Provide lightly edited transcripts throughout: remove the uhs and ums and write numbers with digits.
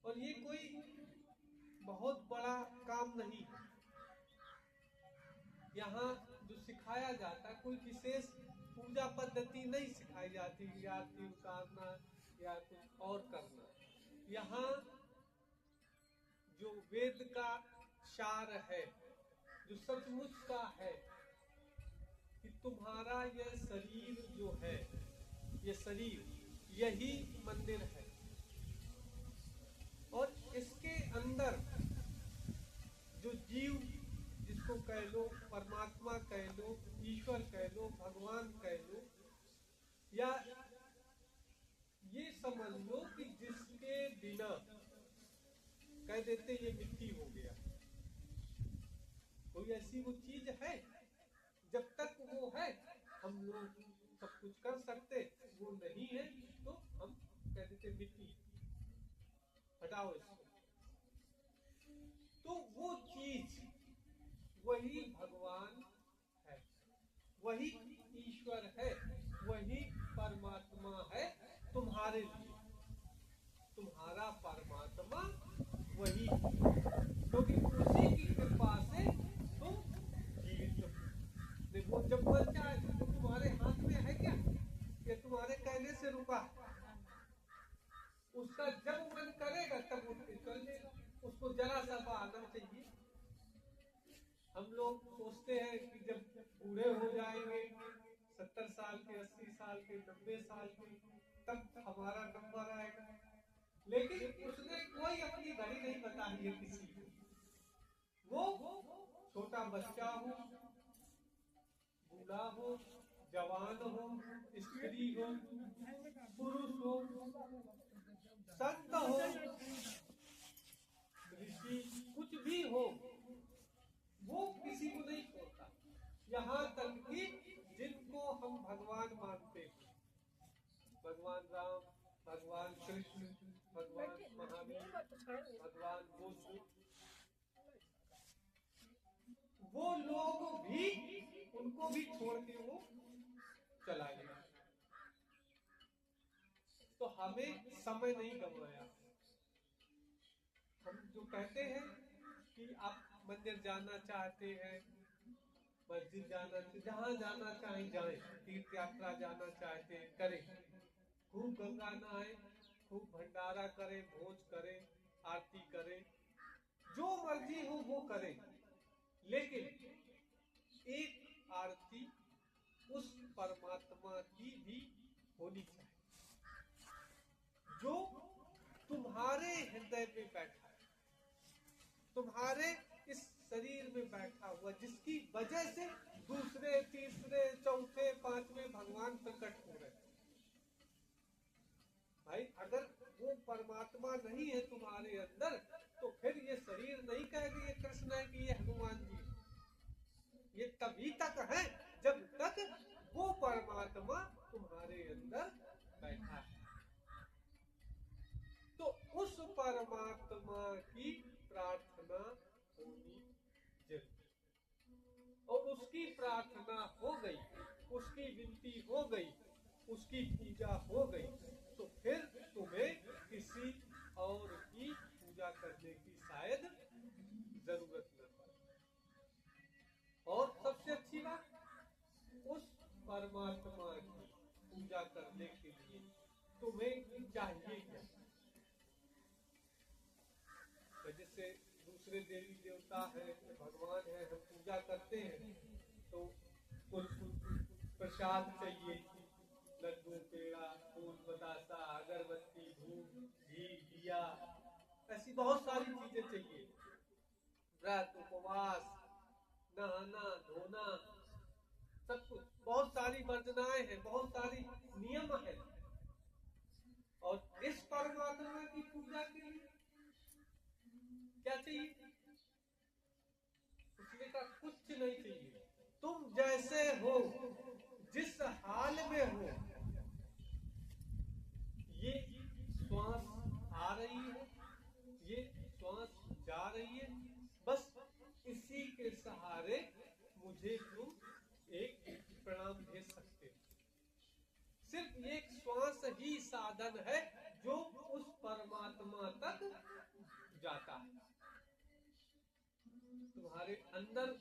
और ये कोई बहुत बड़ा काम नहीं है। यहाँ जो सिखाया जाता है कोई विशेष पूजा पद्धति नहीं सिखाई जाती, आरती उतारना या कुछ और करना। यहाँ जो वेद का सार है, जो सचमुच का है कि तुम्हारा यह शरीर जो है, ये शरीर यही मंदिर है, और इसके अंदर जो जीव, जिसको कह लो परमात्मा कह लो, ईश्वर कह लो, भगवान कह लो, या ये समझ लो कि जिसके बिना कह देते ये मिट्टी हो गया, कोई ऐसी वो चीज है? जब तक वो है हम लोग सब कुछ कर सकते, वो नहीं है तो हम कह देते मिट्टी, हटाओ इसको। तो वो चीज वही भगवान है, वही ईश्वर है, वही परमात्मा है तुम्हारे लिए। तुम्हारा परमात्मा वही, क्योंकि उसी की कृपा से तुम जीवित हो। देखो जब मर जाए तो तुम्हारे हाथ में है क्या? ये तुम्हारे कहने से रुका है। उसका जब मन करेगा तब उठ के चल देगा, उसको जरा सा बहाना चाहिए। हम लोग सोचते हैं कि जब बूढ़े हो जाएंगे 70 साल के, 80 साल के, 90 साल के, तब हमारा नंबर आएगा, लेकिन उसने कोई अपनी घड़ी नहीं बताई है किसी को। वो छोटा बच्चा हो, बूढ़ा हो, जवान हो, स्त्री हो, पुरुष हो, संत हो, ऋषि, कुछ भी हो, वो किसी को नहीं छोड़ता। यहाँ तक कि जिनको हम भगवान मानते हैं, भगवान राम, भगवान कृष्ण, भगवान महावीर, भगवान बुद्ध, वो लोग भी, उनको भी छोड़ के वो चला गया। तो हमें समय नहीं गंवाया। हम जो कहते हैं कि आप मंदिर जाना चाहते हैं, मस्जिद जाना, जहाँ जाना चाहे जाएं, तीर्थ यात्रा जाना चाहते हैं करें, खूब गंगा नहाए, खूब भंडारा करें, भोज करें, आरती करें, जो मर्जी हो वो करें, लेकिन एक आरती उस परमात्मा की भी होनी चाहिए जो तुम्हारे हृदय में बैठा है, तुम्हारे इस शरीर में बैठा हुआ, जिसकी वजह से दूसरे, तीसरे, चौथे, पांचवें भगवान प्रकट हो रहे। भाई अगर वो परमात्मा नहीं है तुम्हारे अंदर, तो फिर ये शरीर नहीं कहेगा ये कृष्ण है कि ये हनुमान जी। ये तभी तक है जब तक वो परमात्मा तुम्हारे अंदर बैठा है। तो उस परमात्मा की प्रार्थना होनी जरूरी, और उसकी प्रार्थना हो गई, उसकी विनती हो गई, उसकी पूजा हो गई, तो फिर तुम्हें किसी और की पूजा करने की शायद जरूरत न पड़े। और सबसे अच्छी बात, उस परमात्मा की पूजा करने के लिए तुम्हें चाहिए क्या? जैसे दूसरे देवी देवता है, भगवान है, हम पूजा करते हैं तो कुछ प्रसाद चाहिए, लड्डू, पेड़ा, फूल, बतासा, अगरबत्ती, धूप, घी, दिया, ऐसी बहुत सारी चीजें चाहिए। व्रत, उपवास, नहाना धोना, सब कुछ, बहुत सारी वर्जनाएं हैं, बहुत सारी नियम है। और इस परमात्मा की पूजा के लिए क्या चाहिए? उसने कहा कुछ नहीं चाहिए, तुम जैसे हो, जिस हाल में हो, ये श्वास आ रही है, ये श्वास जा रही है, बस इसी के सहारे मुझे तुम एक प्रणाम दे सकते हो। सिर्फ एक श्वास ही साधन है जो उस परमात्मा तक तुम्हारे अंदर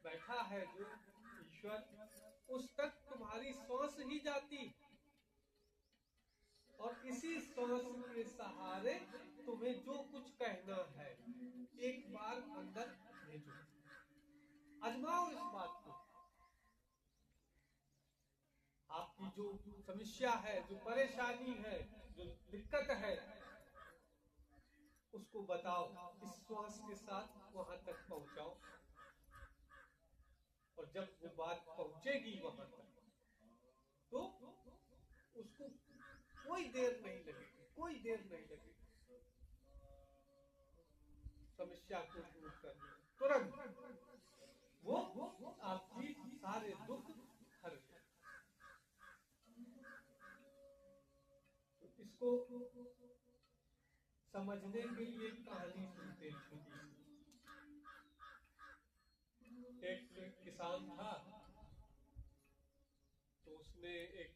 बैठा है जो ईश्वर, उस तक तुम्हारी सांस ही जाती, और इसी सांस के सहारे तुम्हें जो कुछ कहना है एक बार अंदर भेजो। आजमाओ इस बात को। आपकी जो समस्या है, जो परेशानी है, जो दिक्कत है, उसको बताओ, इस श्वास के साथ वहां तक पहुंचाओ, और जब वो बात पहुंचेगी वहां तक, तो उसको कोई देर नहीं लगेगी, कोई देर नहीं लगेगी समस्या को दूर करने, तुरंत वो आपकी सारे दुख हर। तो इसको समझने के लिए कहानी सुनते छोटी। एक किसान था, तो उसने एक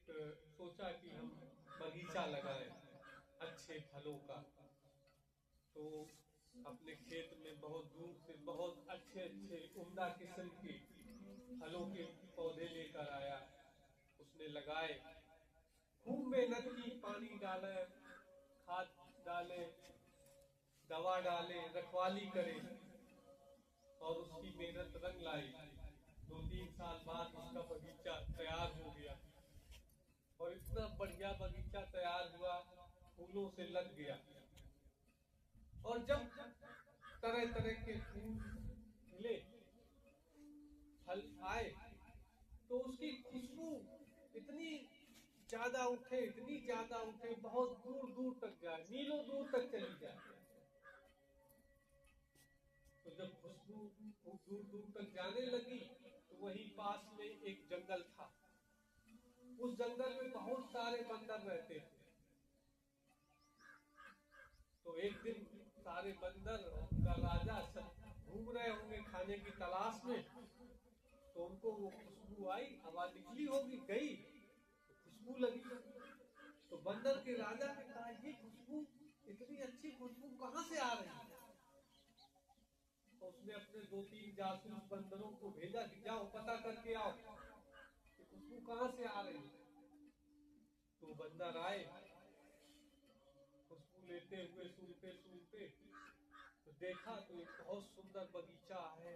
सोचा कि हम बगीचा लगाएं अच्छे फलों का। तो अपने खेत में बहुत दूर से बहुत अच्छे अच्छे उम्दा किस्म के फलों के पौधे लेकर आया, उसने लगाए, खूब मेहनत की, पानी डाले, खाद डाले, दवा डाले, रखवाली करे, और उसकी मेहनत रंग लाई। 2-3 साल बाद उसका बगीचा तैयार हो गया, और इतना बढ़िया बगीचा तैयार हुआ, फूलों से लग गया। और जब तरह तरह के फूल खिले, फल आए, तो उसकी खुशबू इतनी ज्यादा उठे, इतनी ज्यादा उठे, बहुत दूर दूर तक जाए, मीलों दूर तक चली जाए। तो जब खुशबू दूर दूर तक जाने लगी, तो वहीं पास में एक जंगल था। उस जंगल में बहुत सारे बंदर रहते थे। तो एक दिन सारे बंदर का राजा सब घूम रहे होंगे खाने की तलाश में, तो उनको वो खुशबू आई, हवा निकली होगी, गई तो खुशबू लगी। तो बंदर के राजा ने कहा, ये खुशबू, इतनी अच्छी खुशबू कहाँ से आ रही है? तो उसने अपने 2-3 जासूस बंदरों को भेजा कि जाओ पता करके आओ कि खुशबू कहाँ से आ रही है। तो बंदर आए, खुशबू लेते हुए सूंघते सूंघते, तो देखा तो एक बहुत सुंदर बगीचा है,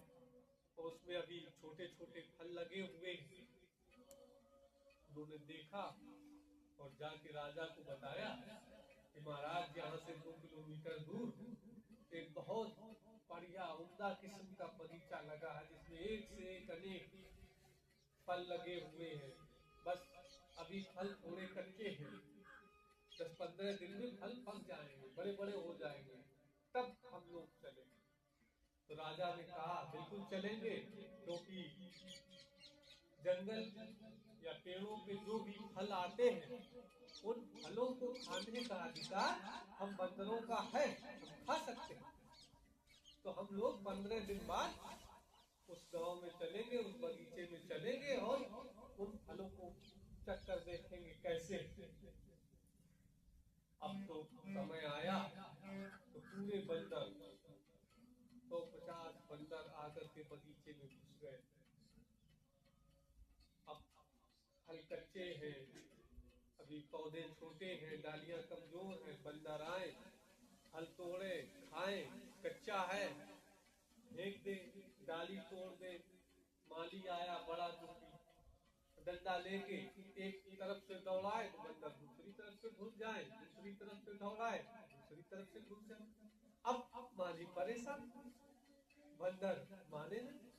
और उसमें अभी छोटे छोटे फल लगे हुए। उन्होंने देखा और जाके राजा को बताया कि महाराज, यहाँ से 2 किलोमीटर दूर एक बहुत बढ़िया उम्दा किस्म का बगीचा लगा है, जिसमें एक से एक अनेक फल लगे हुए हैं। बस अभी फल थोड़े कच्चे हैं, 10-15 दिन में फल पक जाएंगे, बड़े बड़े हो जाएंगे, तब हम लोग चलेंगे। तो राजा ने कहा, बिल्कुल चलेंगे, क्योंकि जंगल या पेड़ों पे जो भी फल आते हैं, उन फलों को खाने का अधिकार हम बंदरों का है, हम खा सकते हैं। तो हम लोग 15 दिन बाद उस गांव में चलेंगे, उस बगीचे में चलेंगे, और उन फलों को चक्कर देखेंगे कैसे। अब तो समय आया, तो पूरे बंदर, 150 बंदर आकर के बगीचे में घुस गए। अब फल कच्चे हैं, अभी पौधे छोटे हैं, डालियां कमजोर हैं, बंदर आए, फल तोड़े, खाए, कच्चा है, फेंक दे, डाली तोड़ दे। माली आया बड़ा दुखी, डंडा लेके एक तरफ से दौड़ाए तो बंदर दूसरी तरफ से घुस जाए, दूसरी तरफ से दौड़ाए, दूसरी तरफ से घुस जाए। अब माली परेशान, बंदर माने नहीं,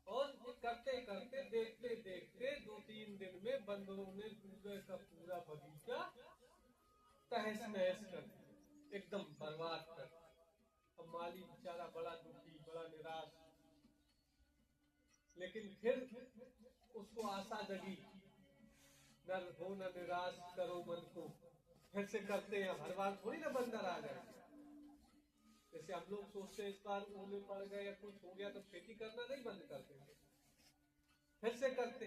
और करते करते, देखते देखते 2-3 दिन में बंदरों ने पूरे का पूरा बगीचा तहस नहस कर दिया, एकदम बर्बाद कर दिया। अब माली बेचारा बड़ा दुखी, बड़ा निराश, लेकिन फिर उसको आशा जगी, न हो न निराश करो मन को, फिर से करते हैं, हर बार थोड़ी ना बंदर आ जाए। जैसे हम लोग सोचते हैं इस बार ओले पड़ गए या कुछ हो गया तो खेती करना नहीं बंद कर देंगे, फिर से करते।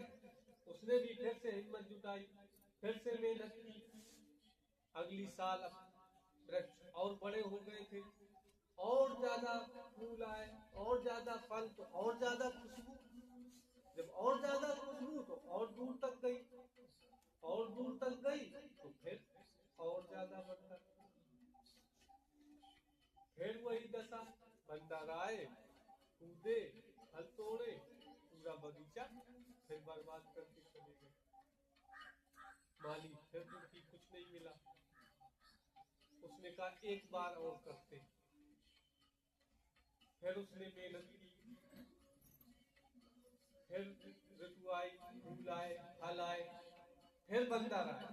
उसने भी फिर से हिम्मत जुटाई, फिर से मेहनत की। अगली साल वृक्ष और बड़े हो गए थे, और ज्यादा फूल आए, और ज्यादा फल, तो और ज्यादा खुशबू, जब और ज्यादा खुशबू तो और दूर तक गई, और दूर तक गई तो फिर और ज्यादा बंदर, फिर वही दशा, बंदर आए, कूदे, फल तोड़े, पूरा बगीचा फिर बर्बाद करके चले गए। माली फिर दुखी, कुछ नहीं मिला। उसने कहा एक बार और करते। फिर उसने मेहनत की, फिर ऋतु आई, फूल आए, फल आए, फिर बंदर आए,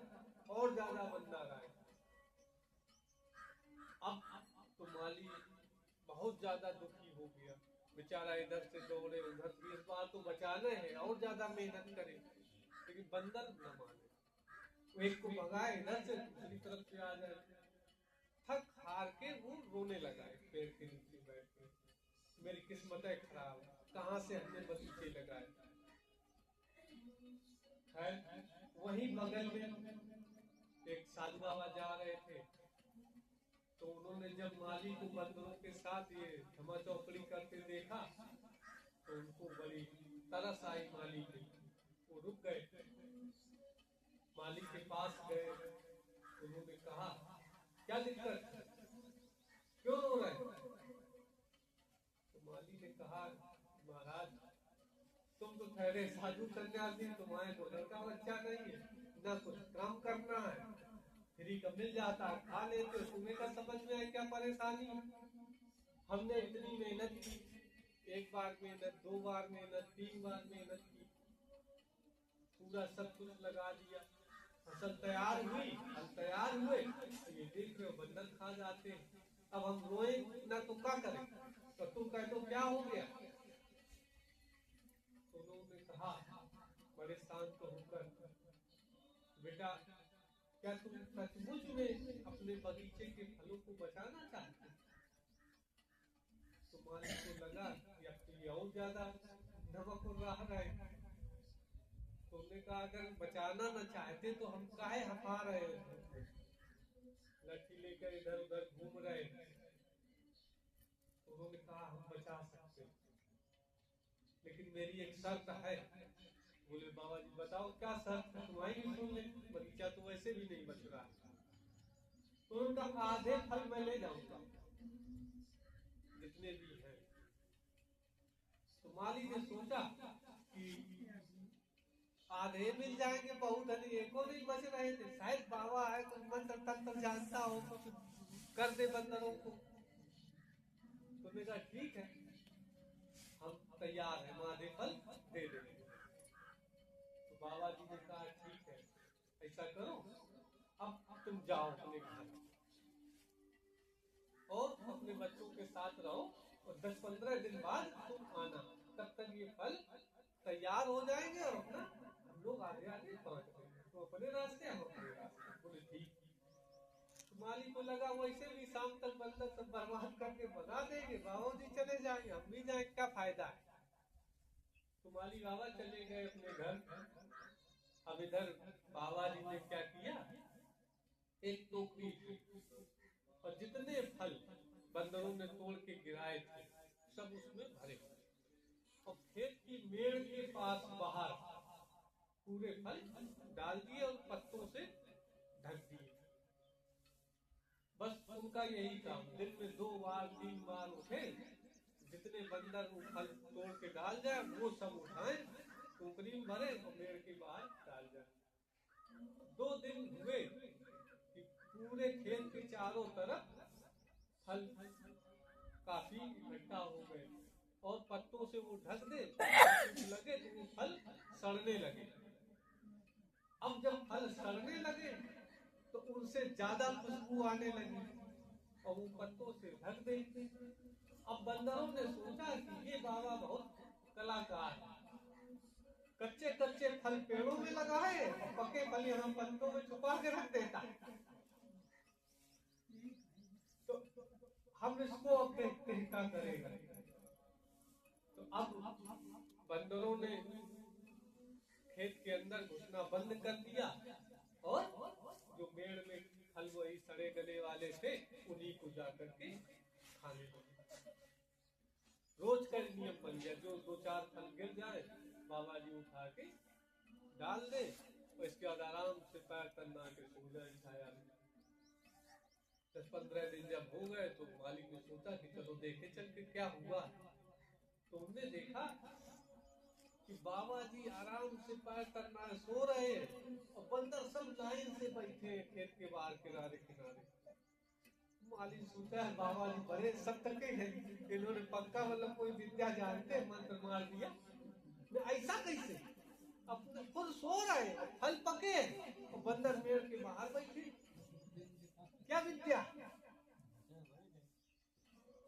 और ज्यादा बंदर आए। अब तो माली बहुत ज्यादा दुखी हो गया, बेचारा इधर से दौड़े उधर से, इस बार तो बचाना है और ज्यादा मेहनत करे, लेकिन बंदर न माने। वो एक को भगाए इधर से, दूसरी तरफ से आ जाए। थक हार के वो रोने लगा एक पेड़ के नीचे बैठ के, मेरी किस्मत है खराब, कहाँ से हमने बगीचे लगाए। है वही बगल में एक साधु बाबा जा रहे थे, तो उन्होंने जब माली को बंदरों के साथ ये धमा चौकड़ी करते देखा, तो उनको बड़ी तरस आई माली की। वो रुक गए, माली के पास गए, उन्होंने कहा क्या दिक्कत है, क्यों रो रहे? तो माली ने कहा महाराज तुम तो ठहरे साधु सन्यासी, तुम्हारे तो लड़का बच्चा नहीं है, ना कुछ काम करना है, फ्री का मिल जाता है खा लेते हो, तुम्हें का समझ में है क्या परेशानी? हमने इतनी मेहनत की, एक बार मेहनत, दो बार मेहनत, तीन बार मेहनत की, पूरा सब कुछ लगा दिया, फसल तैयार हुई, फल तैयार हुए, तो ये देख रहे हो बंदर खा जाते हैं। अब हम रोए ना तो क्या करें? तो तुम कह दो क्या हो गया? तो उन्होंने कहा बड़े शांत होकर, बेटा क्या तुम सचमुच में अपने बगीचे के फलों को बचाना चाहते? तो मालिक को लगा कि अब तो ये और ज्यादा नमक और रह रहे। तो उन्होंने कहा अगर बचाना न चाहते तो हम काहे हफा रहे हैं, लठी लेकर इधर उधर घूम रहे। तो उन्होंने कहा हम बचा सकते, लेकिन मेरी एक शर्त है। बोले बाबा जी बताओ क्या शर्त है, तुम्हारी भी सुन ले, बगीचा तो वैसे भी नहीं बच रहा। तो उनका आधे फल मैं ले जाऊंगा जितने भी हैं। तो माली ने सोचा कि आधे मिल जाएंगे बहुत है, एको नहीं बच रहे थे, शायद बाबा है कुछ मंत्र तंत्र जानता हो, कुछ कर दे बंदरों को। तुमने कहा ठीक है हम तैयार हैं, आधे फल दे देंगे। तो बाबा जी ने कहा ठीक है ऐसा करो, अब तुम जाओ अपने घर और अपने बच्चों के साथ रहो, और 10-15 दिन बाद तुम आना, तब तक ये फल तैयार हो जाएंगे और अपना हम लोग आगे आगे बांट देंगे, तो अपने रास्ते हम अपने रास्ते। बोले ठीक। तो माली को लगा वैसे भी शाम तक बंदर सब बर्बाद करके भगा देंगे, बाबा जी चले जाएंगे, हम भी जाए क्या फायदा है। तो माली बाबा चले गए अपने घर। अब इधर बाबा जी ने क्या किया, एक टोकरी थी और जितने फल बंदरों ने तोड़ के गिराए थे सब उसमें भरे, और खेत की मेड़ के पास बाहर पूरे फल डाल दिए और पत्तों से ढक दिए। बस उनका यही काम, दिन में 2 बार 3 बार उठे, जितने बंदर वो फल तोड़ के डाल जाए वो सब उठाए, टोकरी में भरे और मेड़ के बाहर डाल जाए। 2 दिन हुए कि पूरे खेत के चारों तरफ फल काफी इकट्ठा हो गए, और पत्तों से वो ढक दे, लगे तो वो फल सड़ने लगे। अब जब फल सड़ने लगे तो उनसे ज्यादा खुशबू आने लगी, और वो पत्तों से ढक दे। अब बंदरों ने सोचा कि ये बाबा बहुत कलाकार है, कच्चे कच्चे फल पेड़ों में लगाए और पके फल यहाँ पत्तों में छुपा के रख देता। तो हम इसको अब देखते हैं क्या करेगा। तो अब बंदरों ने खेत के अंदर घुसना बंद कर दिया, और जो मेड़ में फल वही सड़े गले वाले थे उन्हीं को जाकर के खाने लगे। रोज का नियम बन गया, जो 2-4 फल गिर जाए बाबा जी उठा के डाल दे और इसके बाद आराम से पैर तन्ना के सो जाए छाया में। 10-15 दिन जब हो गए तो मालिक ने सोचा कि चलो देखे चल के क्या हुआ। तो हमने देखा कि बाबा जी आराम से पैर तन्ना सो रहे हैं और बंदर सब लाइन से बैठे हैं खेत के बाहर किनारे किनारे। मालिक सोचा है बाबा जी बड़े सतर्क हैं, इन्होंने पक्का मतलब कोई विद्या जानते हैं, मंत्र मार दिया। ऐसा कैसे, अपने खुद सो रहे और फल पके और बंदर पेड़ के बाहर बैठे, क्या विद्या।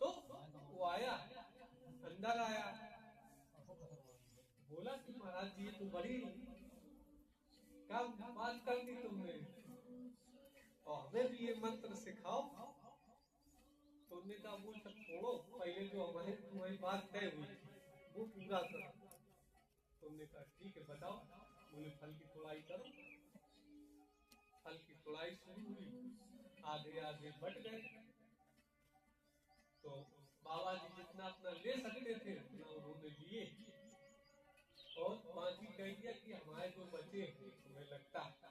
तो वो आया, अंदर आया, बोला कि महाराज जी तो बड़ी क्या बात कर दी तुमने, और हमें भी ये मंत्र सिखाओ। तो उन्होंने कहा वो सब छोड़ो, पहले जो हमारे तुम्हारी बात तय हुई वो पूरा करो। तो उन्होंने कहा ठीक है बताओ। बोले फल की तोड़ाई करो। फल की तोड़ाई शुरू हुई, आधे आधे बट गए। तो बाबा जी जितना अपना ले सकते थे उतना उन्होंने लिए और बाकी कह दिया कि हमारे जो बचे तुम्हें लगता है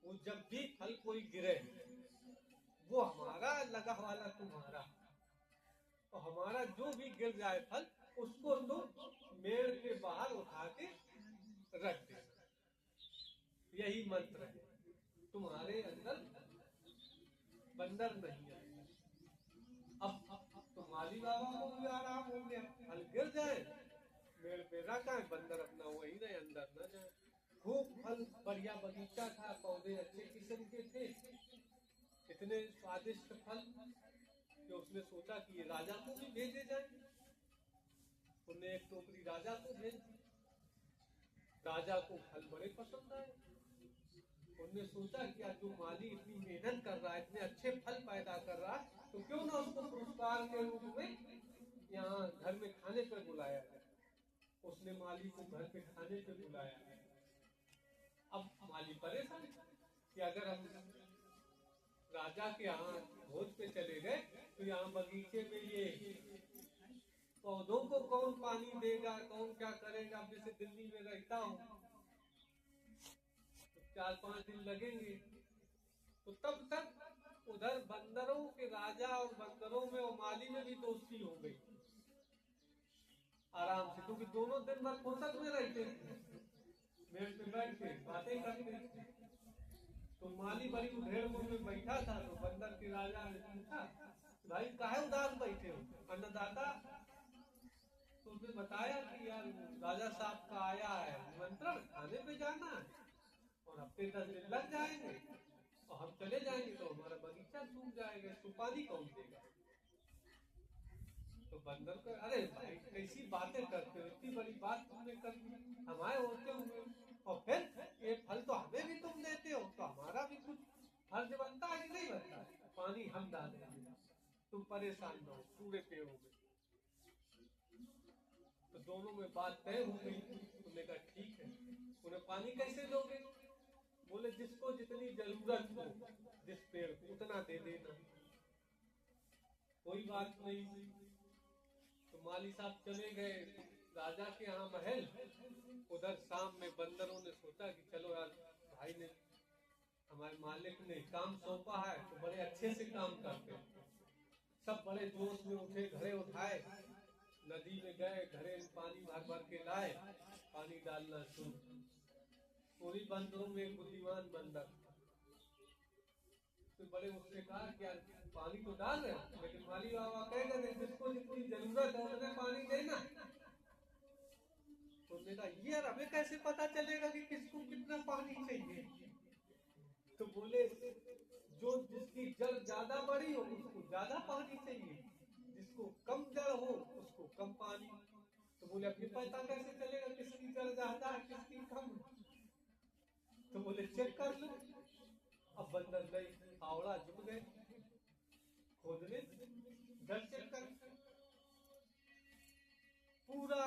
वो जब भी फल कोई गिरे वो हमारा लगा वाला तुम्हारा, और हमारा जो भी गिर जाए फल उसको तुम मेड़ के बाहर उठा के रख देना। यही मंत्र है, तुम्हारे अंदर बंदर नहीं आएगा। अब तो माली बाबा को भी आराम हो गया, फल गिर जाए मेड़ पे रखा है, बंदर अपना वही रहे, अंदर न जाए। खूब फल, बढ़िया बगीचा था, पौधे अच्छे किस्म के थे, इतने स्वादिष्ट फल कि उसने सोचा कि ये राजा को भी भेजे जाए। उन्हें एक टोकरी राजा को भेज दी। राजा को फल बड़े पसंद आए। उन्होंने सोचा कि आज जो माली इतनी मेहनत कर रहा है, इतने अच्छे फल पैदा कर रहा है, तो क्यों ना उसको पुरस्कार के रूप में यहाँ घर में खाने पर बुलाया जाए। उसने माली को घर पे खाने पे बुलाया। अब माली परेशान कि अगर हम राजा के यहाँ भोज पे चले गए तो यहाँ बगीचे में ये पौधों को कौन पानी देगा, कौन क्या करेगा। अब जैसे दिल्ली में रहता हूँ तो 4-5 दिन लगेंगे, तो तब तक उधर बंदरों के राजा और बंदरों में और माली में भी दोस्ती हो गई आराम से, क्योंकि दोनों दिन भर फुर्सत में रहते थे, मेड़ पे बैठ के बातें करते थे। तो माली बड़ी उधेड़ में बैठा था, तो बंदर के राजा ने पूछा भाई काहे उदास बैठे हो अन्नदाता। तो उसने बताया कि यार राजा साहब का आया है निमंत्रण, खाने पे जाना है और हफ्ते 10 दिन लग जाएंगे और हम चले जाएंगे तो हमारा बगीचा सूख जाएगा, इसको पानी कौन देगा। तो बंदर को अरे भाई कैसी बातें करते हो, इतनी बड़ी बात तुमने कर दी हमारे होते हुए, और फिर ये फल तो हमें भी तुम देते हो तो हमारा भी कुछ फर्ज बनता है कि नहीं बनता है, पानी हम डालेंगे, तुम परेशान न हो, पूरे पे हो गए। तो दोनों में बात तय हो गई। तुमने कहा ठीक है। उन्हें पानी कैसे दोगे। बोले जिसको जितनी जरूरत हो, जिस पेड़ को उतना दे देना, कोई बात नहीं। तो माली साहब चले गए राजा के यहाँ महल। उधर शाम में बंदरों ने सोचा कि चलो यार भाई ने हमारे मालिक ने काम सौंपा है तो बड़े अच्छे से काम करते हैं। सब बड़े जोश में उठे, घड़े उठाए, नदी में गए, घड़े में पानी भर भर के लाए, पानी डालना शुरू। पूरी बंदरों में एक बुद्धिमान बंदर, तो बड़े उससे कहा कि यार पानी तो डाल रहे हो, लेकिन माली बाबा कह गए जिसको जितनी जरूरत है उतने पानी देना। तो उसने कहा ये यार हमें कैसे पता चलेगा कि किसको कितना पानी चाहिए। तो बोले जो जिसकी जड़ ज्यादा बड़ी हो उसको ज्यादा पानी चाहिए, जिसको कम जड़ हो उसको कम पानी। तो बोले अपनी पता कैसे चलेगा किसकी जड़ ज्यादा है किसकी कम। तो बोले चेक कर लो। अब बंदर गए, फावड़ा जुट गए खोदने, जड़ चेक कर, पूरा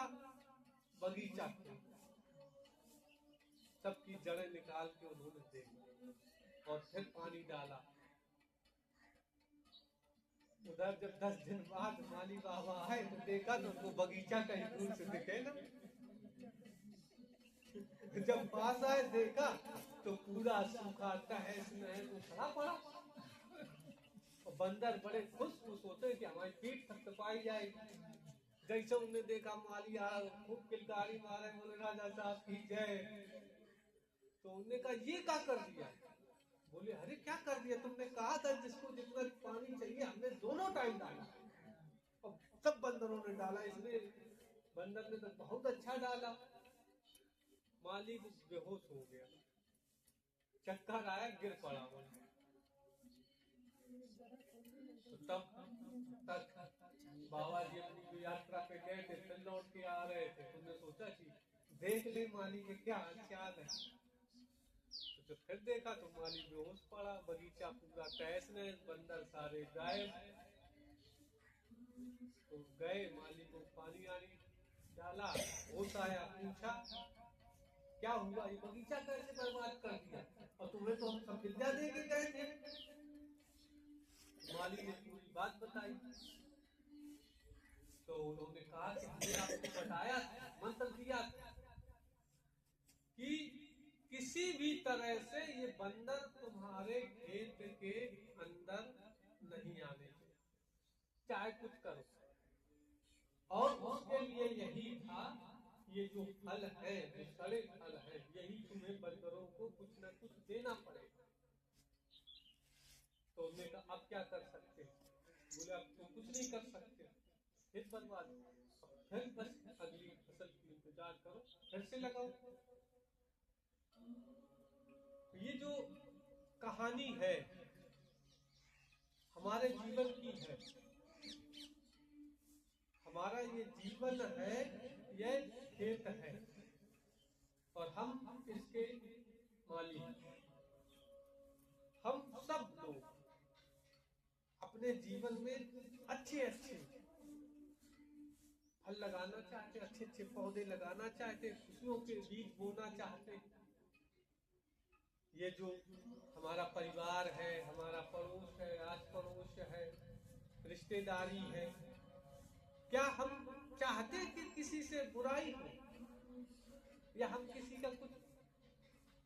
बगीचा सबकी जड़ें निकाल के उन्होंने देखा और फिर पानी डाला। उधर जब 10 दिन बाद माली बाबा आए तो देखा तो उनको बगीचा कहीं दूर से दिखे ना। जब पास आए देखा तो पूरा सूखा तहस नहस उखड़ा पड़ा। और बंदर बड़े खुश होते कि हमारी पीठ थपथपाई जाएगी। जैसे उन्हें देखा माली आया खूब किलकारी मारे, बोले राजा साहब की जय। तो उन्होंने कहा ये क्या कर दिया? बोले अरे क्या कर दिया, तुमने कहा था जिसको जितना पानी चाहिए हमने दोनों टाइम डाला। और सब बंदरों ने डाला, इसलिए बंदर ने तो बहुत अच्छा डाला। माली बेहोश हो गया, चक्कर आया, गिर पड़ा वो। तो तब तक बाबा जी अपनी कोई यात्रा पे गए थे, फिर लौट के आ रहे थे। तुमने सोचा कि देख ले माली के क्या हाल है। तो जब फिर देखा तो माली बेहोश पड़ा, बगीचा पूरा तहस नहस, बंदर सारे गायब। तो गए, माली को पानी आनी डाला, होश आया, पूछा क्या हुआ, ये बगीचा कैसे बर्बाद कर दिया, और तुम्हें तो हम सब विद्या दे के गए थे। माली ने पूरी बात बताई। तो उन्होंने कहा कि हमने आपको बताया, मंत्र दिया कि किसी भी तरह से ये बंदर तुम्हारे खेत के अंदर नहीं आने के, चाहे कुछ करो। और उसके लिए यही था, ये जो फल है, जो सड़े फल है, यही तुम्हें बंदरों को कुछ न कुछ देना पड़ेगा। तो उन्होंने कहा अब क्या कर सकते? बोले अब तुम कुछ नहीं कर सकते, फिर बर्बाद, फिर बस अगली फसल की इंतजार करो, फिर से लगाओ। ये जो कहानी है हमारे जीवन की है, हमारा ये जीवन है, ये खेत है और हम इसके मालिक। हम सब लोग अपने जीवन में अच्छे अच्छे फल लगाना चाहते, अच्छे अच्छे पौधे लगाना चाहते, खुशियों के बीज बोना चाहते। ये जो हमारा परिवार है, हमारा पड़ोस है, आस पड़ोस है, रिश्तेदारी है, क्या हम चाहते कि किसी से बुराई हो, या हम किसी का कुछ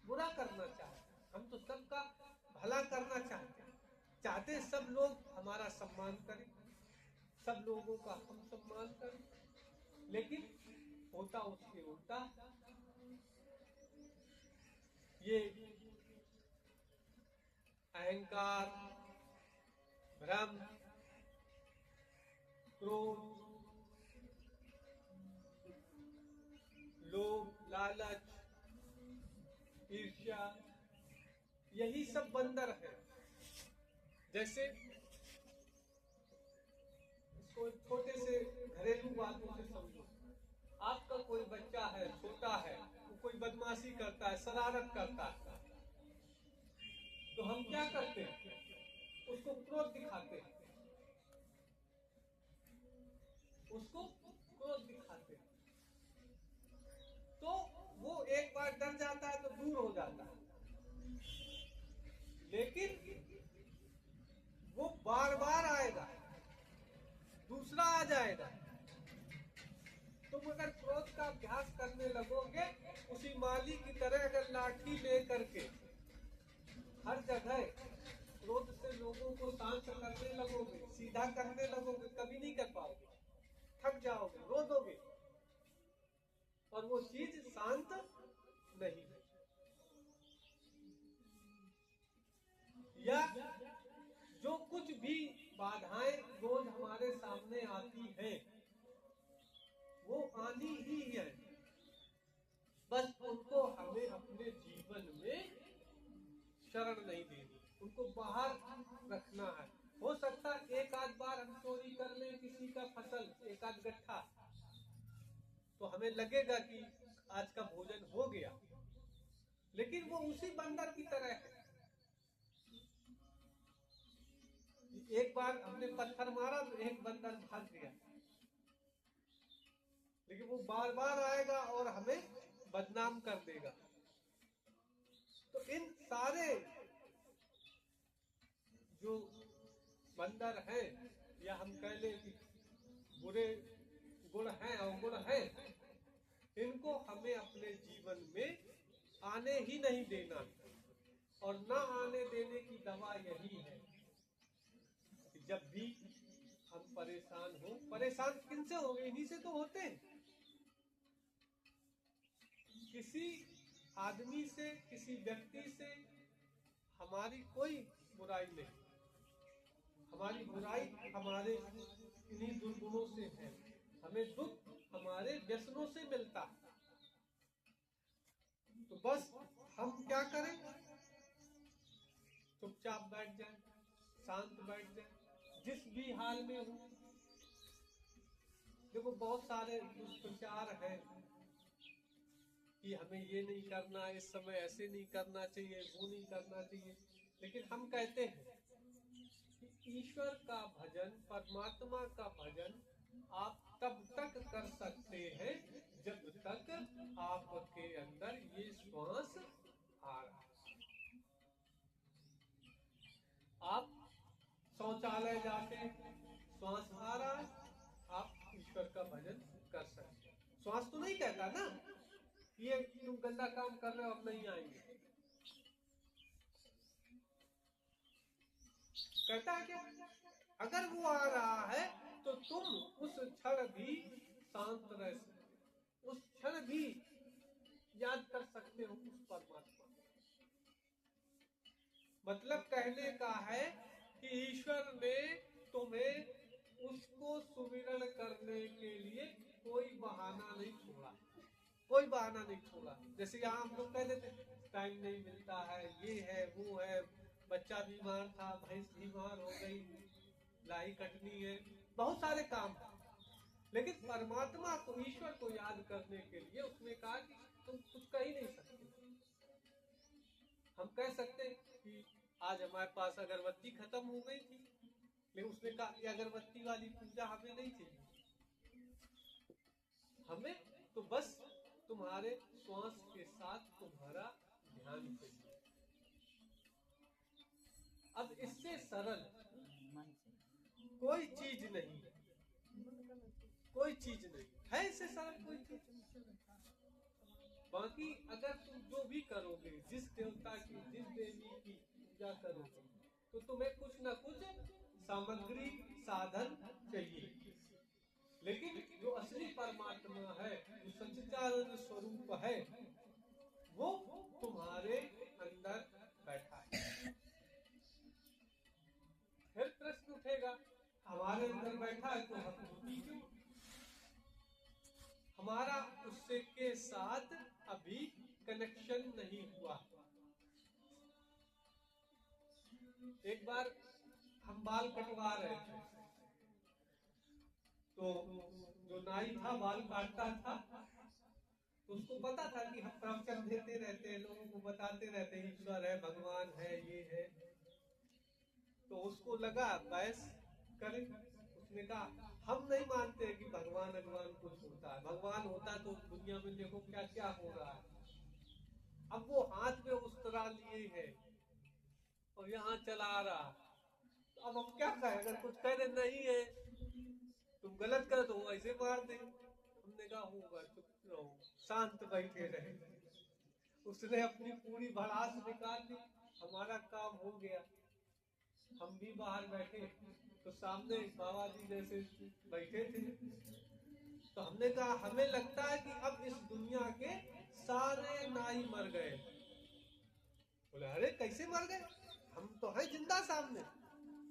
बुरा करना चाहते? हम तो सबका भला करना चाहते सब लोग हमारा सम्मान करें, सब लोगों का हम सम्मान करें। लेकिन होता उसके उल्टा। ये अहंकार, भ्रम, क्रोध, लोभ, लालच, ईर्ष्या, यही सब बंदर है। जैसे इसको छोटे से घरेलू बातों से समझो। आपका कोई बच्चा है, छोटा है, वो कोई बदमाशी करता है, शरारत करता है, तो हम क्या करते हैं? उसको क्रोध दिखाते हैं, उसको क्रोध दिखाते हैं। तो वो एक बार डर जाता है तो दूर हो जाता है, लेकिन वो बार बार आएगा, दूसरा आ जाएगा। तुम अगर क्रोध का अभ्यास करने लगोगे, उसी माली की तरह अगर लाठी लेकर के हर जगह क्रोध से लोगों को शांत करने लगोगे, सीधा करने लगोगे, कभी नहीं कर पाओगे, थक जाओगे, रो दोगे, और वो चीज शांत नहीं है। या जो कुछ भी बाधाएं रोज हमारे सामने आती हैं, वो आनी ही है, बस उनको हमें अपने जीवन में शरण नहीं देनी, उनको बाहर रखना है। हो सकता है एक आध बार हम चोरी कर लें किसी का फसल, एक आध गट्ठा, तो हमें लगेगा कि आज का भोजन हो गया, लेकिन वो उसी बंदर की तरह है। एक बार हमने पत्थर मारा तो एक बंदर भाग गया, लेकिन वो बार बार आएगा और हमें बदनाम कर देगा। तो इन सारे जो बंदर हैं, या हम कह लें कि बुरे गुण हैं, अवगुण हैं, इनको हमें अपने जीवन में आने ही नहीं देना है। और ना आने देने की दवा यही है कि जब भी हम परेशान हो, परेशान किनसे होंगे? इन्हीं से तो होते हैं। किसी आदमी से, किसी व्यक्ति से हमारी कोई बुराई नहीं, हमारी बुराई हमारे इन्हीं दुर्गुणों से है। हमें दुख हमारे व्यसनों से मिलता है। तो बस हम क्या करें? चुपचाप बैठ जाए, शांत बैठ जाए, जिस भी हाल में हो। देखो बहुत सारे दुष्प्रचार हैं कि हमें ये नहीं करना, इस समय ऐसे नहीं करना चाहिए, वो नहीं करना चाहिए। लेकिन हम कहते हैं कि ईश्वर का भजन, परमात्मा का भजन आप तब तक कर सकते हैं जब तक आपके अंदर ये श्वास आ रहा है। आप शौचालय जाते हैं, श्वास आ रहा है, आप ईश्वर का भजन कर सकते हैं। श्वास तो नहीं कहता ना ये तुम गंदा काम कर रहे हो, अब नहीं आएंगे। कहता है क्या? अगर वो आ रहा है तो तुम उस क्षण भी शांत रह सकते, उस क्षण भी याद कर सकते हो उस परमात्मा। मतलब कहने का है कि ईश्वर ने तुम्हें उसको सुमिरन करने के लिए कोई बहाना नहीं छोड़ा, कोई बहाना नहीं छोड़ा। जैसे यहाँ हम लोग कह देते टाइम नहीं मिलता है, ये है वो है, बच्चा बीमार था, भैंस बीमार हो गई, लाई कटनी है, बहुत सारे काम है। लेकिन परमात्मा को, ईश्वर को याद करने के लिए उसने कहा कि तुम कुछ कह ही नहीं सकते। हम कह सकते कि आज हमारे पास अगरबत्ती खत्म हो गई थी, लेकिन उसने कहा ये अगरबत्ती वाली पूजा हमें नहीं चाहिए, हमें तो बस तुम्हारे श्वास के साथ तुम्हारा ध्यान चाहिए। अब इससे सरल कोई चीज नहीं, कोई चीज नहीं है, इससे सरल कोई चीज। बाकी अगर तुम जो भी करोगे, जिस देवता की, जिस देवी की पूजा करोगे, तो तुम्हें कुछ ना कुछ सामग्री, साधन चाहिए। लेकिन जो असली परमात्मा है, जो सच्चिदानंद स्वरूप है, वो तुम्हारे अंदर बैठा है। फिर प्रश्न उठेगा, हमारे अंदर बैठा है तो हम दुखी क्यों? हमारा उससे के साथ अभी कनेक्शन नहीं हुआ। एक बार हम बाल कटवा रहे थे, तो जो नाई था बाल काटता था, तो उसको पता था कि हम प्रवचन देते रहते हैं, लोगों को बताते रहते हैं ईश्वर है, भगवान है, ये है। तो उसको लगा बहस करें। उसने कहा हम नहीं मानते कि भगवान कुछ होता है, भगवान होता तो दुनिया में देखो क्या क्या हो रहा है। अब वो हाथ में उस तरह लिए है और यहाँ चला रहा, तो अब हम क्या कहें? अगर कुछ कह रहे नहीं है, तुम गलत कर तो ऐसे मार दे। हमने कहा होगा, चुप रहो, शांत बैठे रहे। उसने अपनी पूरी भड़ास निकाल ली, हमारा काम हो गया। हम भी बाहर बैठे, तो सामने बाबा जी जैसे बैठे थे, तो हमने कहा हमें लगता है कि अब इस दुनिया के सारे नाई मर गए। बोले अरे कैसे मर गए, हम तो है जिंदा सामने।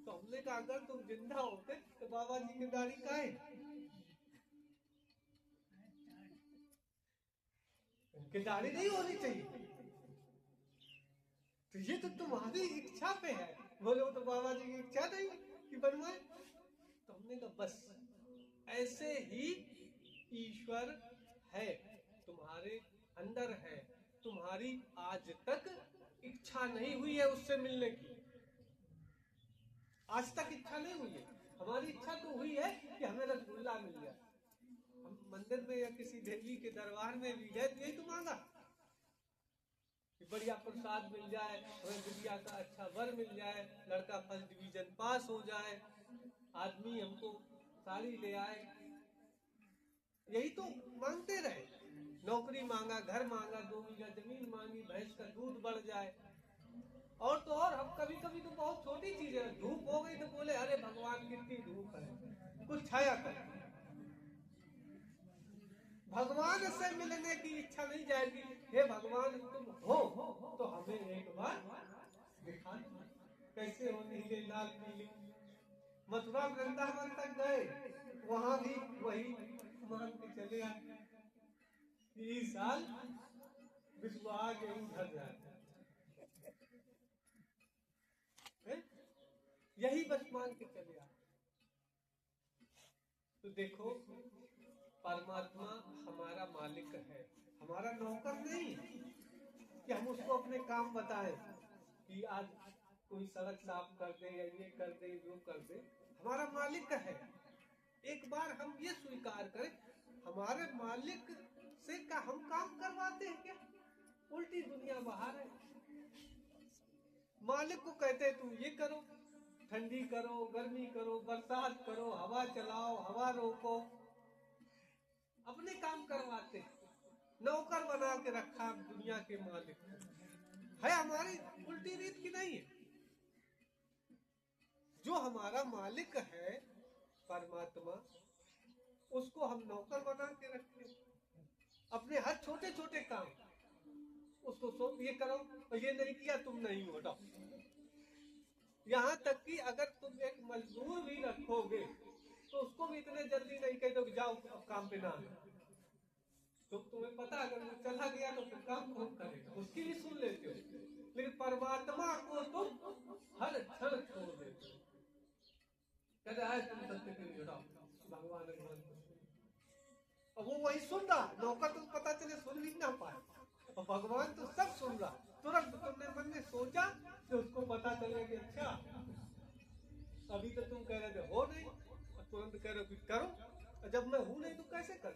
तो हमने कहा अगर तुम जिंदा होते तो बाबा जी की दाढ़ी काहे? उनकी दाढ़ी नहीं होनी चाहिए, तो ये तो तुम्हारी इच्छा पे है। बोले वो तो बाबा जी की इच्छा नहीं कि बनवाए। तो हमने कहा बस ऐसे ही ईश्वर है, तुम्हारे अंदर है, तुम्हारी आज तक इच्छा नहीं हुई है उससे मिलने की, आज तक इच्छा नहीं हुई है। हमारी इच्छा तो हुई है कि हमें रसगुल्ला मिल जाए। हम मंदिर में या किसी देवी के दरबार में भी गए तो यही तो मांगा कि बढ़िया प्रसाद मिल जाए, हमें बिटिया का अच्छा वर मिल जाए, लड़का फर्स्ट डिवीजन पास हो जाए, आदमी हमको साड़ी ले आए, यही तो मांगते रहे। नौकरी मांगा, घर मांगा, 2 बीघा जमीन मांगी, भैंस का दूध बढ़ जाए, और तो और हम कभी कभी तो बहुत छोटी चीज है, धूप हो गई तो बोले अरे भगवान कितनी धूप है, कुछ छाया कर। भगवान से मिलने की इच्छा नहीं जाएगी, हे भगवान तुम हो तो हमें एक बार दिखा, कैसे हो नीले लाल पीले। मथुरा वृंदावन तक गए, वहां भी वही मान के चले आए, 30 साल विश्व आगे उधर जाए, यही बस मान के चले आए। तो देखो परमात्मा हमारा मालिक है, हमारा नौकर नहीं कि हम उसको अपने काम बताएं कि आज कोई सड़क साफ कर दे या ये कर दे वो कर दे, हमारा मालिक है। एक बार हम ये स्वीकार करें, हमारे मालिक से का हम काम करवाते हैं क्या? उल्टी दुनिया बाहर है। मालिक को कहते हैं तुम ये करो, ठंडी करो, गर्मी करो, बरसात करो, हवा चलाओ, हवा रोको, अपने काम करवाते, नौकर बना के रखा दुनिया के मालिक है। हमारी उल्टी रीत की नहीं है। जो हमारा मालिक है परमात्मा, उसको हम नौकर बना के रखते, अपने हर छोटे छोटे काम उसको सौंप, ये करो और ये नहीं किया तुम नहीं हो हटाओ। यहाँ तक कि अगर तुम एक मजदूर भी रखोगे तो उसको भी इतने जल्दी नहीं कह दो कि जाओ अब काम पे ना, तो तुम्हें पता अगर वो चला गया तो फिर काम कौन करेगा, उसकी भी सुन लेते हो। लेकिन परमात्मा को तुम हर क्षण छोड़ देते हो, कहते हैं तुम सत्य के लिए भगवान और वो वही सुन रहा, नौकर तो पता चले सुन भी ना पाए, और भगवान तो सब सुन रहा। तुरंत तुमने मन में सोचा कि उसको पता चले कि अच्छा अभी तो तुम कह रहे थे हो नहीं, और तुरंत कह रहे हो कि करो, और जब मैं हूं नहीं तो कैसे कर।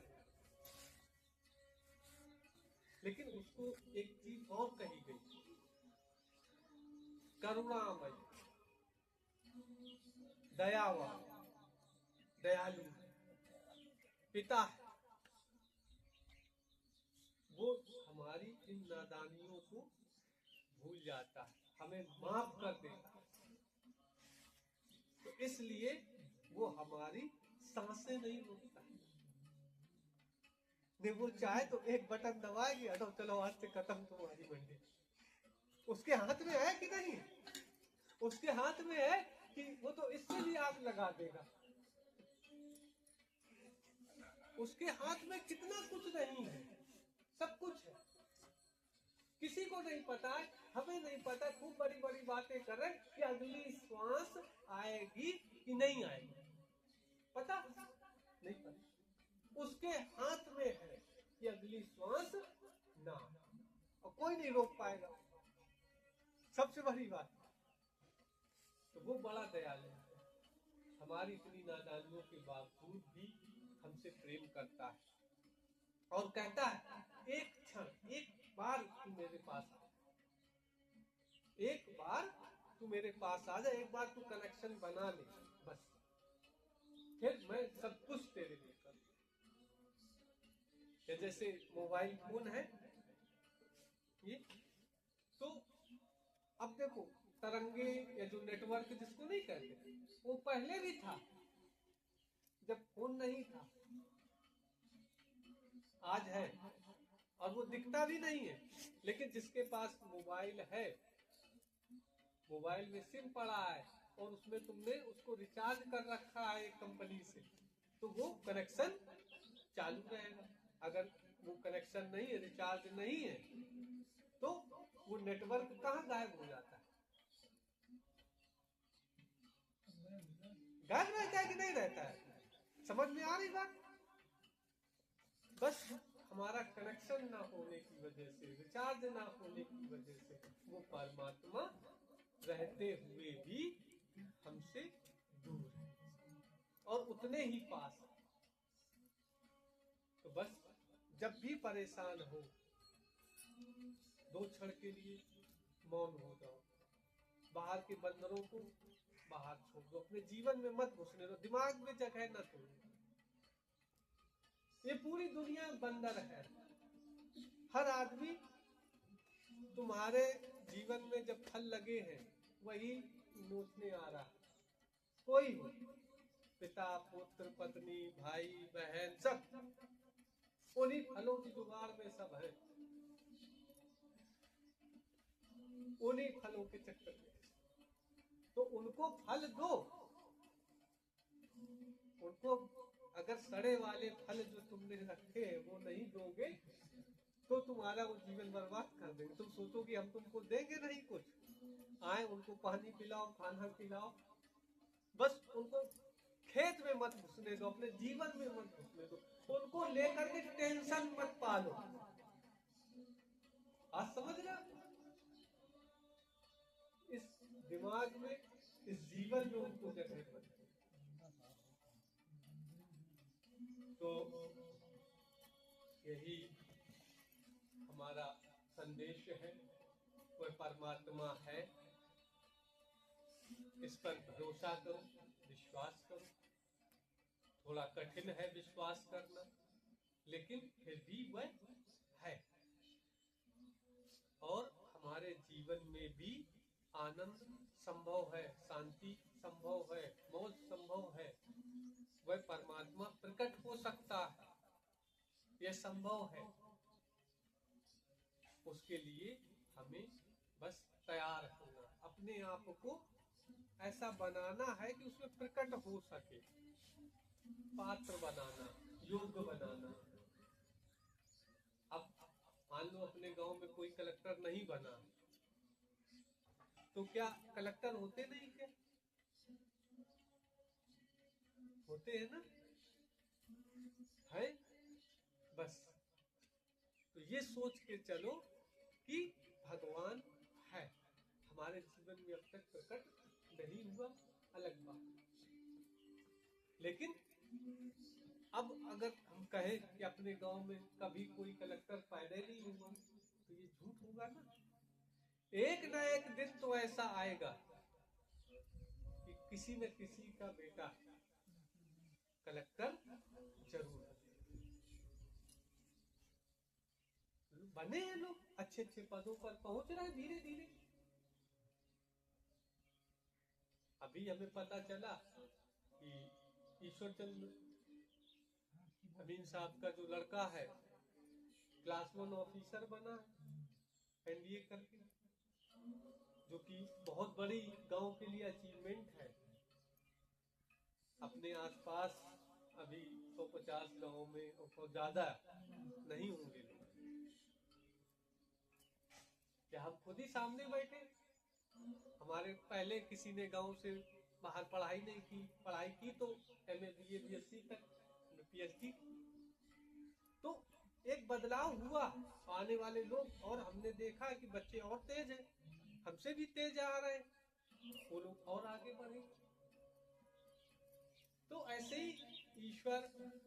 लेकिन उसको एक चीज और कही गई, करुणामय, दयावान, दयालु पिता है। वो हमारी इन नादानियों को भूल जाता है, हमें माफ कर देता है। तो इसलिए वो हमारी सांसें नहीं रोकता है। नहीं वो चाहे तो एक बटन दबाएगी, अटो चलो आज से खत्म तुम्हारी मंडी। उसके हाथ में है कि नहीं? उसके हाथ में है कि वो तो इससे भी आग लगा देगा। उसके हाथ में कितना कुछ नहीं है, सब कुछ है, किसी को नहीं पता है, हमें नहीं पता। खूब बड़ी बड़ी बातें कर रहे कि अगली श्वास आएगी कि नहीं आएगी, पता नहीं पता। उसके हाथ में है कि अगली श्वास ना, और कोई नहीं रोक पाएगा, सबसे बड़ी बात। तो वो बड़ा दयालु है, हमारी इतनी नादानियों के बावजूद भी हमसे प्रेम करता है और कहता है एक क्षण, एक बार तू मेरे पास आ, एक बार तू मेरे पास आ जा, एक बार तू कनेक्शन बना ले, बस फिर मैं सब कुछ तेरे लिए करूं। जैसे मोबाइल फोन है ये, तो अब देखो तरंगे या जो नेटवर्क जिसको नहीं कहते, वो पहले भी था जब फोन नहीं था, आज है, और वो दिखता भी नहीं है। लेकिन जिसके पास मोबाइल है, मोबाइल में सिम पड़ा है और उसमें तुमने उसको रिचार्ज कर रखा है एक कंपनी से, तो वो कनेक्शन चालू रहेगा। अगर वो कनेक्शन नहीं है, रिचार्ज नहीं है, तो वो नेटवर्क कहाँ गायब हो जाता है? गायब रहता है कि नहीं रहता है? समझ में आ रही बात? बस हमारा कनेक्शन ना होने की वजह से, रिचार्ज ना होने की वजह से वो परमात्मा रहते हुए भी हमसे दूर है और उतने ही पास। तो बस जब भी परेशान हो, 2 क्षण के लिए मौन हो जाओ, बाहर के बंदरों को बाहर छोड़ दो, अपने जीवन में मत घुसने दो, दिमाग में जगह न दो। ये पूरी दुनिया बंदर है। हर आदमी तुम्हारे जीवन में जब फल लगे हैं वही नोचने आ रहा है। कोई हो, पिता पुत्र पत्नी भाई बहन सब उन्हीं फलों की जुगाड़ में सब है, उन्हीं फलों के चक्कर में। तो उनको फल दो। उनको अगर सड़े वाले फल जो तुमने रखे हैं वो नहीं दोगे तो तुम्हारा वो जीवन बर्बाद कर देंगे। तुम सोचोगे हम तुमको देंगे नहीं कुछ, आए उनको पानी पिलाओ खाना खिलाओ, बस उनको खेत में मत घुसने दो, अपने जीवन में मत घुसने दो, उनको लेकर के टेंशन मत पालो। आज समझ रहे हो? इस दिमाग में, इस जीवन में उनको जगह मत। तो यही हमारा संदेश है। वह परमात्मा है, इस पर भरोसा करो, विश्वास करो। थोड़ा कठिन है विश्वास करना, लेकिन फिर भी वह है। और हमारे जीवन में भी आनंद संभव है, शांति संभव है, मौज संभव है। वह परमात्मा प्रकट हो सकता है, यह संभव है। उसके लिए हमें बस तैयार होना, अपने आप को ऐसा बनाना है कि उसमें प्रकट हो सके, पात्र बनाना, योग्य बनाना। अब मान लो अपने गांव में कोई कलेक्टर नहीं बना, तो क्या कलेक्टर होते नहीं क्या? होते हैं ना, है बस। तो ये सोच के चलो कि भगवान है, हमारे जीवन में अब तक प्रकट नहीं हुआ, अलग बात। लेकिन अब अगर हम कहें कि अपने गांव में कभी कोई कलेक्टर पैदा नहीं हुआ तो ये झूठ होगा ना। एक न एक दिन तो ऐसा आएगा कि किसी न किसी का बेटा कलेक्टर जरूर बने हैं। लोग अच्छे अच्छे पदों पर पहुंच रहे हैं धीरे धीरे। अभी हमें पता चला कि ईश्वर चंद्र अमीन साहब का जो लड़का है क्लास 1 ऑफिसर बना है एनडीए करके, जो कि बहुत बड़ी गांव के लिए अचीवमेंट है। अपने आसपास अभी 150 गांव में और ज्यादा नहीं होंगे लोग। क्या हम खुद ही सामने बैठे? हमारे पहले किसी ने गांव से बाहर पढ़ाई नहीं की, पढ़ाई की तो MA BA BSc तक, PhD। तो एक बदलाव हुआ, आने वाले लोग, और हमने देखा कि बच्चे और तेज हैं, हमसे भी तेज आ रहे हैं, वो लोग और आगे बढ़े। तो ऐसे ही ईश्वर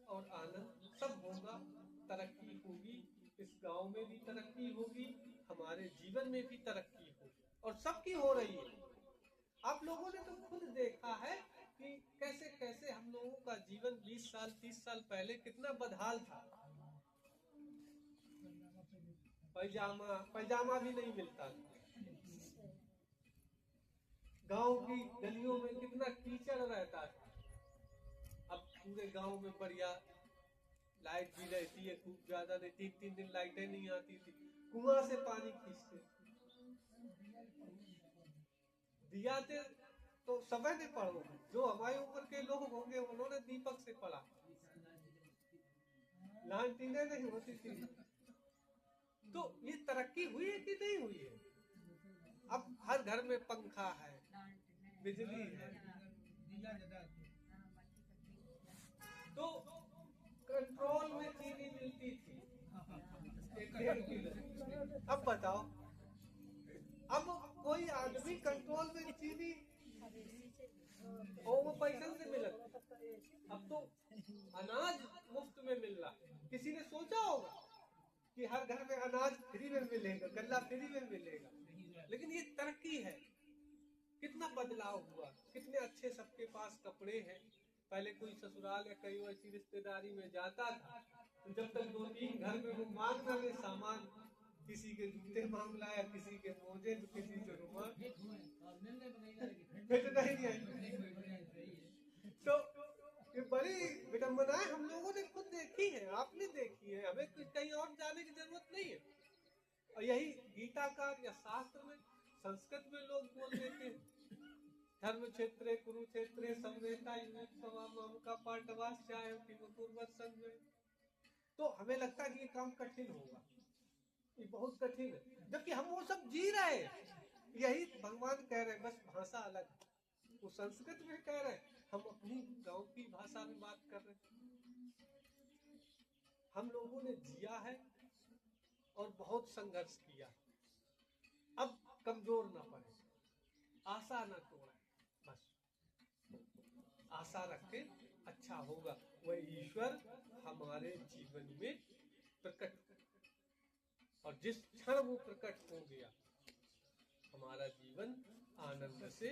और आनंद सब होगा, तरक्की होगी, इस गांव में भी तरक्की होगी, हमारे जीवन में भी तरक्की होगी, और सबकी हो रही है। आप लोगों ने तो खुद देखा है कि कैसे कैसे हम लोगों का जीवन 20 साल 30 साल पहले कितना बदहाल था। पैजामा भी नहीं मिलता था, गांव की गलियों में कितना कीचड़ रहता था। अब पूरे गांव में बढ़िया लाइट भी रहती है, खूब ज्यादा नहीं, 3-3 दिन लाइटें नहीं आती थी, कुआं से पानी खींचते, दिया थे। तो समय ने पढ़ो, जो हमारी उम्र के लोग होंगे उन्होंने दीपक से पढ़ा, लालटेनें नहीं होती थी। तो ये तरक्की हुई है कि नहीं हुई है? अब हर घर में पंखा है, बिजली है, तो कंट्रोल में चीनी मिलती थी 1.5 किलो। अब बताओ, अब कोई आदमी कंट्रोल में चीनी और वो पैसे से मिला, अब तो अनाज मुफ्त में मिल रहा। किसी ने सोचा होगा कि हर घर में अनाज फ्री में मिलेगा, गल्ला फ्री में मिलेगा? लेकिन ये तरक्की है, कितना बदलाव हुआ, कितने अच्छे सबके पास कपड़े हैं। पहले कोई ससुराल या कहीं ऐसी रिश्तेदारी में जाता था तो जब तक 2-3 घर में वो मांग न ले सामान, किसी के जूते मांग लाया, किसी के मोजे, तो किसी के रुमाल, फिट नहीं आई। तो ये बड़ी विडम्बनाएं हम लोगों ने खुद देखी है, आपने देखी है, हमें कहीं और जाने की जरूरत नहीं है। और यही गीता का या शास्त्र में संस्कृत में लोग बोल देते हैं, धर्म क्षेत्रे कुरुक्षेत्रे संवेता का पाठवाश्चाय संग। तो हमें लगता है कि ये काम कठिन होगा, ये बहुत कठिन है, जबकि हम वो सब जी रहे हैं। यही भगवान कह रहे हैं, बस भाषा अलग है। वो संस्कृत में कह रहे हैं, हम अपनी गांव की भाषा में बात कर रहे हैं। हम लोगों ने जिया है और बहुत संघर्ष किया, अब कमजोर ना पड़े, आशा ना तोड़े, बस आशा रखें, अच्छा होगा। वह ईश्वर हमारे जीवन में प्रकट हो, और जिस क्षण वो प्रकट हो गया हमारा जीवन आनंद से